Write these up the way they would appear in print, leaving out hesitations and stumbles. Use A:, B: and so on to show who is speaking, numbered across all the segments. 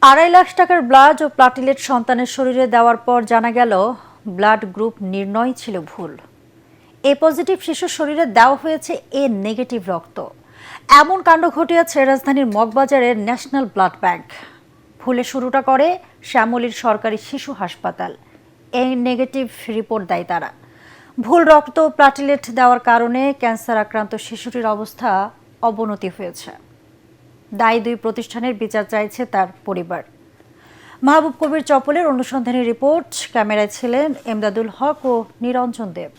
A: 2.5 লাখ টাকার ব্লাড ও প্লাটিলেট সন্তানের শরীরে দেওয়ার পর জানা গেল ব্লাড গ্রুপ নির্ণয় ছিল ভুল। এ পজিটিভ শিশুর শরীরে দেওয়া হয়েছে এ নেগেটিভ রক্ত। এমন কাণ্ড ঘটিয়েছে রাজধানীর মগবাজারের ন্যাশনাল ব্লাড ব্যাংক। ভুলে শুরুটা করে শ্যামলীর সরকারি শিশু হাসপাতাল। এ নেগেটিভ রিপোর্ট দেয় তারা। ভুল রক্ত প্লাটিলেট দেওয়ার কারণে ক্যান্সার আক্রান্ত শিশুটির অবস্থা অবনতি হয়েছে। দায়ী দুই প্রতিষ্ঠানের বিচার চাইছে তার পরিবার। মাহবুব কবির চপলের অনুসন্ধানী রিপোর্ট, ক্যামেরায় ছিলেন এমদাদুল হক ও নিরঞ্জন দেব।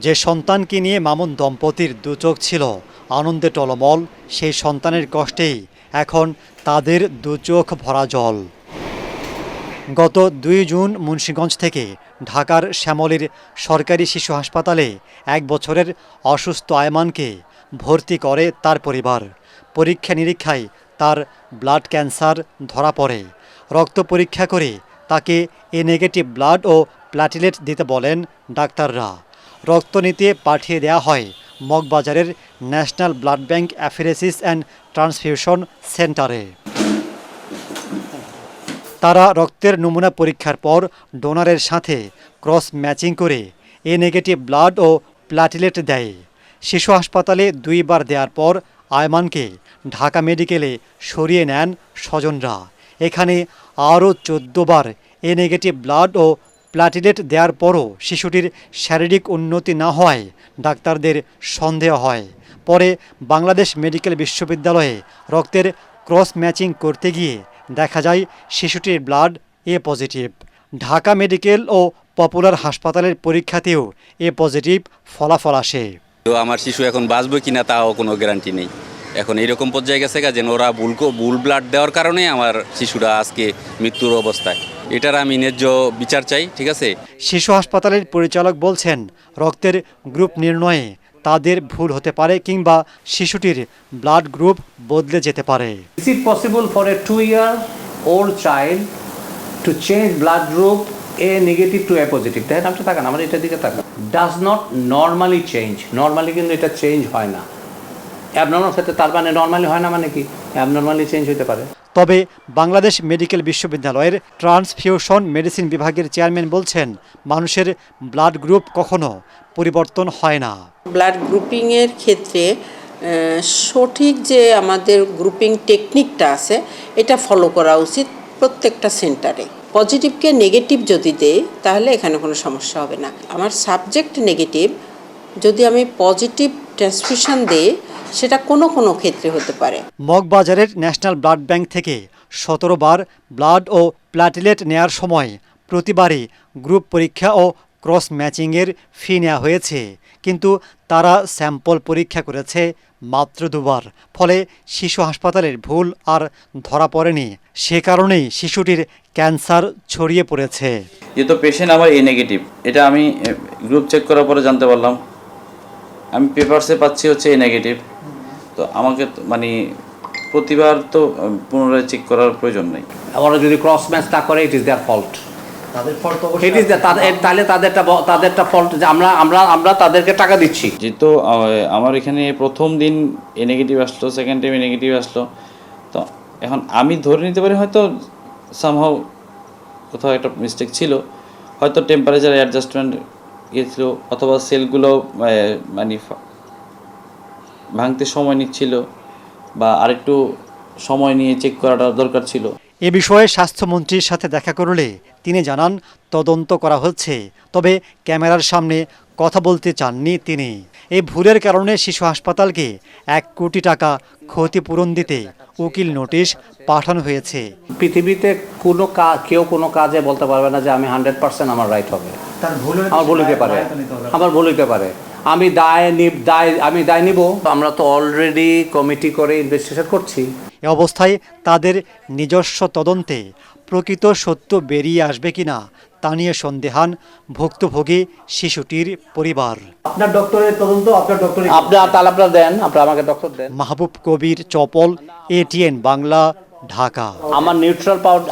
B: যে সন্তানকে নিয়ে মামুন দম্পতির দুচোখ ছিল আনন্দে টলমল, সেই সন্তানের কষ্টেই এখন তাদের দুচোখ ভরা জল। গত 2 জুন মুন্সিগঞ্জ থেকে ঢাকার শ্যামলীর সরকারি শিশু হাসপাতালে 1 বছরের অসুস্থ আয়মানকে ভর্তি করে তার পরিবার। পরীক্ষা নিরীক্ষায় তার ব্লাড ক্যান্সার ধরা পড়ে। রক্ত পরীক্ষা করে তাকে এ নেগেটিভ ব্লাড ও প্লাটিলেট দিতে বলেন ডাক্তাররা। রক্ত নিতে পাঠিয়ে দেওয়া হয় মগবাজারের national blood bank apheresis and transfusion সেন্টারে। তারা রক্তের নমুনা পরীক্ষার পর ডোনারের সাথে ক্রস ম্যাচিং করে এ নেগেটিভ ব্লাড ও প্লাটিলেট দেয়। শিশু হাসপাতালে 2 বার দেওয়ার পর আয়মানকে ঢাকা মেডিকেলে সরিয়ে নেন স্বজনরা। এখানে আরও 14 বার এ নেগেটিভ ব্লাড ও প্লাটিলেট দেওয়ার পরও শিশুটির শারীরিক উন্নতি না হওয়ায় ডাক্তারদের সন্দেহ হয়। পরে বাংলাদেশ মেডিকেল বিশ্ববিদ্যালয়ে রক্তের ক্রস ম্যাচিং করতে গিয়ে দেখা যায় শিশুটির ব্লাড এ পজিটিভ। ঢাকা মেডিকেল ও পপুলার হাসপাতালের পরীক্ষাতেও এ পজিটিভ ফলাফল আসে।
C: তো আমার শিশু এখন বাঁচবে কিনা তাও কোনো গ্যারান্টি নেই। এখন এইরকম পর্যায়ে গেছে যেন ওরা ভুল ব্লাড দেওয়ার কারণে আমার শিশুরা আজকে মৃত্যুর অবস্থায়। এটার আমি ন্যায্য বিচার চাই। ঠিক আছে,
B: শিশু হাসপাতালের পরিচালক বলছেন, রক্তের গ্রুপ নির্ণয়ে তাদের ভুল হতে পারে কিংবা শিশুটির ব্লাড গ্রুপ বদলে যেতে পারে।
D: Is it possible for a 2-year-old child to change blood group A negative to A positive? দেখেন আপনি তাকান, আমার এটার দিকে তাকান। Does not normally change. Normally কিন্তু এটা চেঞ্জ হয় না। অ্যাবনর্মাল ক্ষেত্রে তার মানে নর্মালি হয় না মানে কি? অ্যাবনর্মালি চেঞ্জ হতে পারে।
B: তবে বাংলাদেশ মেডিকেল বিশ্ববিদ্যালয়ের ট্রান্সফিউশন মেডিসিন বিভাগের চেয়ারম্যান বলছেন, মানুষের ব্লাড গ্রুপ কখনো পরিবর্তন হয় না।
E: ব্লাড গ্রুপিংয়ের ক্ষেত্রে সঠিক যে আমাদের গ্রুপিং টেকনিকটা আছে এটা ফলো করা উচিত প্রত্যেকটা সেন্টারে। পজিটিভকে নেগেটিভ যদি দেয় তাহলে এখানে কোনো সমস্যা হবে না। আমার সাবজেক্ট নেগেটিভ, যদি আমি পজিটিভ ট্রান্সফিউশন দিই সেটা কোনো ক্ষেত্রে হতে পারে।
B: মগবাজারের ন্যাশনাল ব্লাড ব্যাংক থেকে 17 বার ব্লাড ও প্লাটিলেট নেয়ার সময় প্রতিবারই গ্রুপ পরীক্ষা ও ক্রস ম্যাচিংয়ের ফি নেওয়া হয়েছে, কিন্তু তারা স্যাম্পল পরীক্ষা করেছে মাত্র 2 বার। ফলে শিশু হাসপাতালের ভুল আর ধরা পড়েনি। সে কারণেই শিশুটির ক্যান্সার ছড়িয়ে পড়েছে।
F: যেহেতু পেশেন্ট আমার এ নেগেটিভ, এটা আমি গ্রুপ চেক করার পরে জানতে পারলাম। আমি পেপারসে পাচ্ছি হচ্ছে এ নেগেটিভ। তো আমাকে মানে প্রতিবার তো পুনরায় চেক করার প্রয়োজন নেই।
D: ওরা যদি ক্রস ম্যাচ না করে, ইট ইজ দেয়ার ফল্ট।
B: তাদের ফল্ট
D: ইট ইজ তাহলে তাদেরটা ফল্ট যে আমরা তাদেরকে টাকা দিচ্ছি।
F: যেহেতু আমার এখানে প্রথম দিন এ নেগেটিভ আসলো, সেকেন্ড টাইম এ নেগেটিভ আসলো, তো এখন আমি ধরে নিতে পারি হয়তো সামহাউ কোথাও একটা মিস্টেক ছিল, হয়তো টেম্পারেচার অ্যাডজাস্টমেন্ট গিয়েছিল, অথবা সেলগুলো মানে ভাঙতে সময় নিচ্ছিল, বা আরেকটু সময় নিয়ে চেক করাটা দরকার ছিল।
B: এ বিষয়ে স্বাস্থ্যমন্ত্রীর সাথে দেখা করলে তিনি জানান, তদন্ত করা হচ্ছে। তবে ক্যামেরার সামনে কথা বলতে চাননি তিনি। এই ভুলের কারণে শিশু হাসপাতালকে 1 কোটি টাকা ক্ষতিপূরণ দিতে উকিল নোটিশ পাঠানো হয়েছে।
D: পৃথিবীতে কেউ কোনো কাজে বলতে পারবে না যে আমি 100% আমার রাইট হবে। আমার ভুল হতে পারে। আমি দায় নিব। আমরা তো অলরেডি কমিটি করে ইনভেস্টিগেশন করছি।
B: এ অবস্থায় তাদের নিজস্ব তদন্তে প্রকৃত সত্য বেরিয়ে আসবে কিনা তা নিয়ে সন্দেহান ভুক্তভোগী শিশুটির পরিবার।
D: আপনার ডক্টরের তদন্ত, আপনারা দেন, আমাকে ডক্টর দেন।
B: মাহবুব কবির চপল, ATN বাংলা, ঢাকা।
D: আমার নিউট্রাল পাউডার